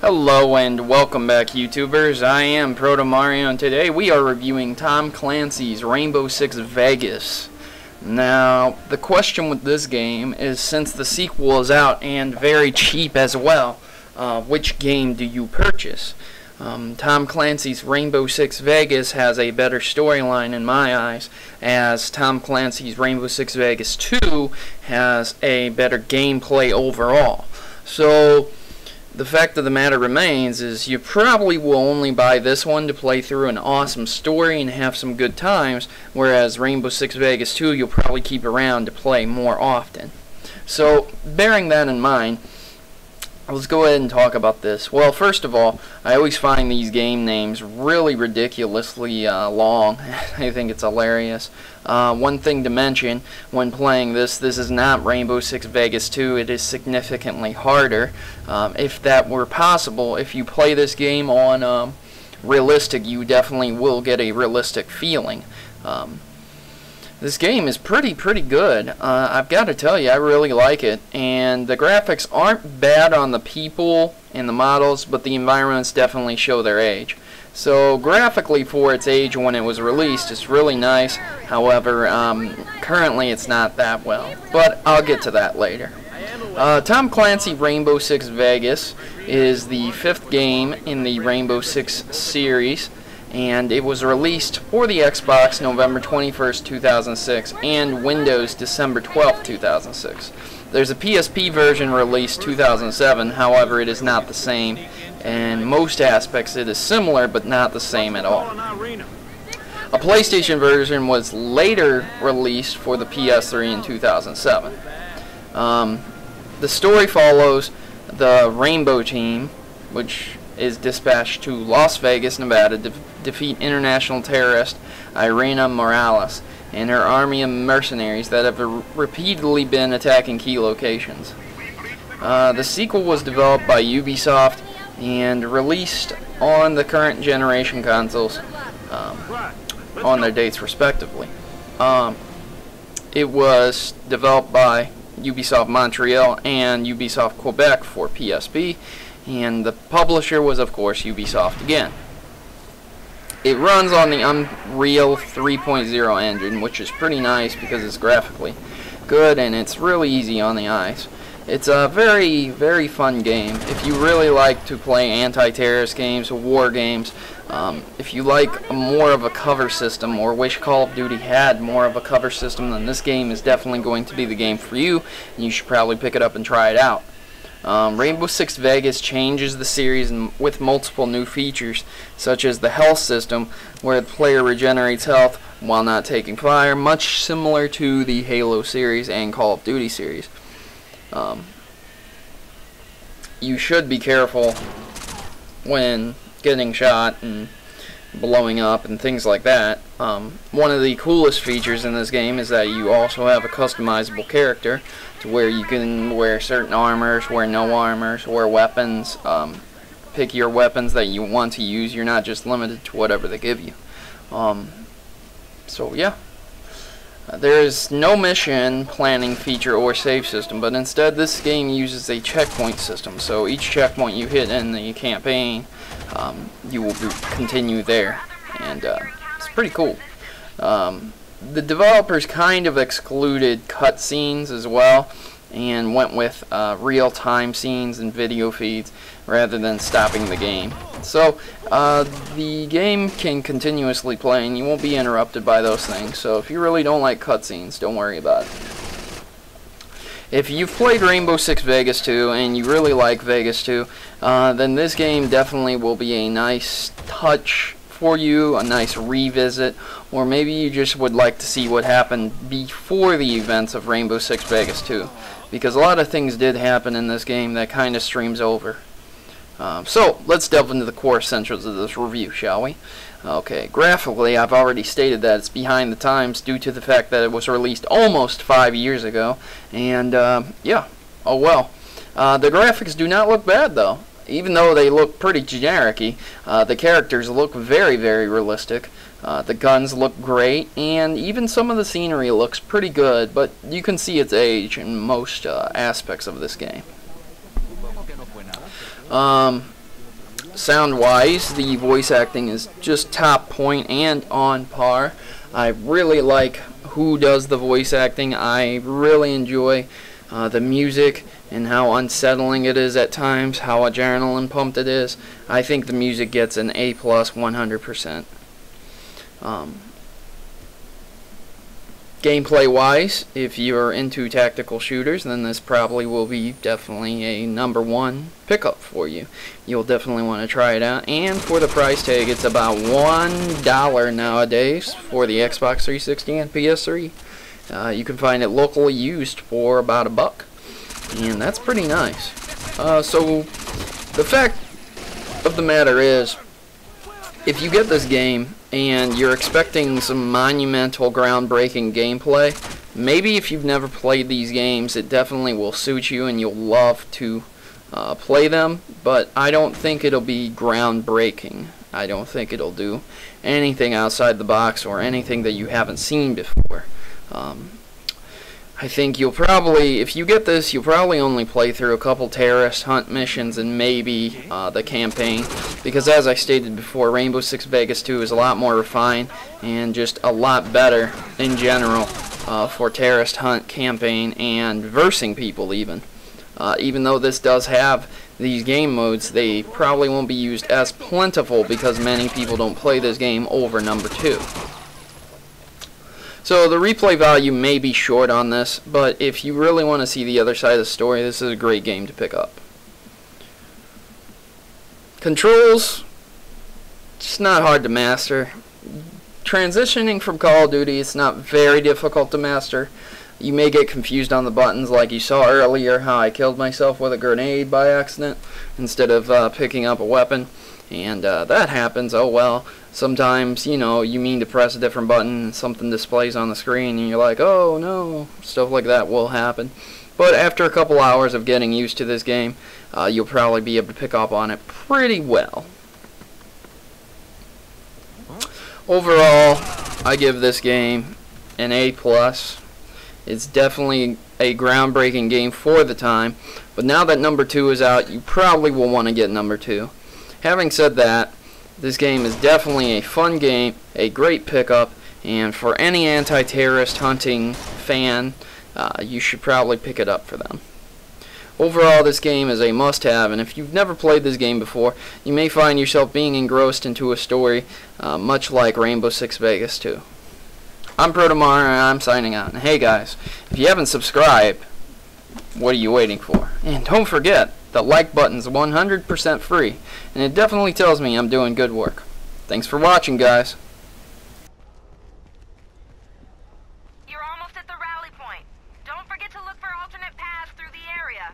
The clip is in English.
Hello and welcome back, YouTubers. I am Protomario, and today we are reviewing Tom Clancy's Rainbow Six Vegas. Now, the question with this game is, since the sequel is out and very cheap as well, which game do you purchase? Tom Clancy's Rainbow Six Vegas has a better storyline in my eyes, as Tom Clancy's Rainbow Six Vegas 2 has a better gameplay overall. So, the fact of the matter remains is you probably will only buy this one to play through an awesome story and have some good times, whereas Rainbow Six Vegas 2 you'll probably keep around to play more often. So, bearing that in mind, let's go ahead and talk about this. Well, first of all, I always find these game names really ridiculously long. I think it's hilarious. One thing to mention when playing this is not Rainbow Six Vegas 2. It is significantly harder. If that were possible, if you play this game on realistic, you definitely will get a realistic feeling. This game is pretty good. I've got to tell you, I really like it, and the graphics aren't bad on the people and the models, but the environments definitely show their age. So graphically, for its age when it was released, it's really nice. However, currently it's not that well, but I'll get to that later. Tom Clancy Rainbow Six Vegas is the 5th game in the Rainbow Six series, and it was released for the Xbox November 21st, 2006 and Windows December 12th, 2006. There's a PSP version released 2007, however it is not the same. In most aspects it is similar, but not the same at all. A PlayStation version was later released for the PS3 in 2007. The story follows the Rainbow Team, which is dispatched to Las Vegas, Nevada to defeat international terrorist Irina Morales and her army of mercenaries that have repeatedly been attacking key locations. The sequel was developed by Ubisoft and released on the current generation consoles on their dates respectively. It was developed by Ubisoft Montreal and Ubisoft Quebec for PSP, and the publisher was, of course, Ubisoft again. It runs on the Unreal 3.0 engine, which is pretty nice because it's graphically good and it's really easy on the eyes. It's a very fun game. If you really like to play anti-terrorist games, war games, if you like more of a cover system, or wish Call of Duty had more of a cover system, then this game is definitely going to be the game for you, and you should probably pick it up and try it out. Rainbow Six Vegas changes the series with multiple new features, such as the health system, where the player regenerates health while not taking fire, much similar to the Halo series and Call of Duty series. You should be careful when getting shot and blowing up and things like that. One of the coolest features in this game is that you also have a customizable character, to where you can wear certain armors, wear no armors, wear weapons, pick your weapons that you want to use. You're not just limited to whatever they give you. So yeah. There is no mission planning feature or save system, but instead this game uses a checkpoint system. So each checkpoint you hit in the campaign, you will continue there, and it's pretty cool. The developers kind of excluded cutscenes as well, and went with real-time scenes and video feeds rather than stopping the game. So the game can continuously play and you won't be interrupted by those things. So if you really don't like cutscenes, don't worry about it. If you've played Rainbow Six Vegas 2 and you really like Vegas 2, then this game definitely will be a nice touch for you, a nice revisit, or maybe you just would like to see what happened before the events of Rainbow Six Vegas 2, because a lot of things did happen in this game that kind of streams over. So let's delve into the core essentials of this review, shall we? Okay, graphically, I've already stated that it's behind the times due to the fact that it was released almost 5 years ago, and yeah, oh well. The graphics do not look bad though. even though they look pretty generic-y, the characters look very, very realistic. The guns look great, and even some of the scenery looks pretty good, but you can see its age in most aspects of this game. Sound-wise, the voice acting is just top point and on par. I really like who does the voice acting. I really enjoy the music and how unsettling it is at times, how adrenaline pumped it is. I think the music gets an A+ 100%. Gameplay wise, if you're into tactical shooters, then this probably will be definitely a #1 pickup for you. You'll definitely want to try it out, and for the price tag, it's about $1 nowadays for the Xbox 360 and PS3. You can find it locally used for about $1, and that's pretty nice. So the fact of the matter is, if you get this game and you're expecting some monumental, groundbreaking gameplay, maybe if you've never played these games, it definitely will suit you and you'll love to play them, but I don't think it'll be groundbreaking. I don't think it'll do anything outside the box or anything that you haven't seen before. I think you'll probably, if you get this, you'll probably only play through a couple terrorist hunt missions and maybe the campaign, because as I stated before, Rainbow Six Vegas 2 is a lot more refined and just a lot better in general for terrorist hunt, campaign, and versing people even. Even though this does have these game modes, they probably won't be used as plentiful because many people don't play this game over #2. So the replay value may be short on this, but if you really want to see the other side of the story, this is a great game to pick up. Controls, it's not hard to master. Transitioning from Call of Duty, it's not very difficult to master. You may get confused on the buttons, like you saw earlier how I killed myself with a grenade by accident instead of picking up a weapon. And that happens, oh well. Sometimes, you know, you mean to press a different button and something displays on the screen and you're like, oh no, stuff like that will happen. But after a couple hours of getting used to this game, you'll probably be able to pick up on it pretty well. Overall, I give this game an A+. It's definitely a groundbreaking game for the time, but now that #2 is out, you probably will want to get #2. Having said that, this game is definitely a fun game, a great pickup, and for any anti-terrorist hunting fan, you should probably pick it up for them. Overall, this game is a must-have, and if you've never played this game before, you may find yourself being engrossed into a story much like Rainbow Six Vegas 2. I'm Protomario, and I'm signing out. And hey guys, if you haven't subscribed, what are you waiting for? And don't forget, the like button's 100% free, and it definitely tells me I'm doing good work. Thanks for watching, guys. You're almost at the rally point. Don't forget to look for alternate paths through the area.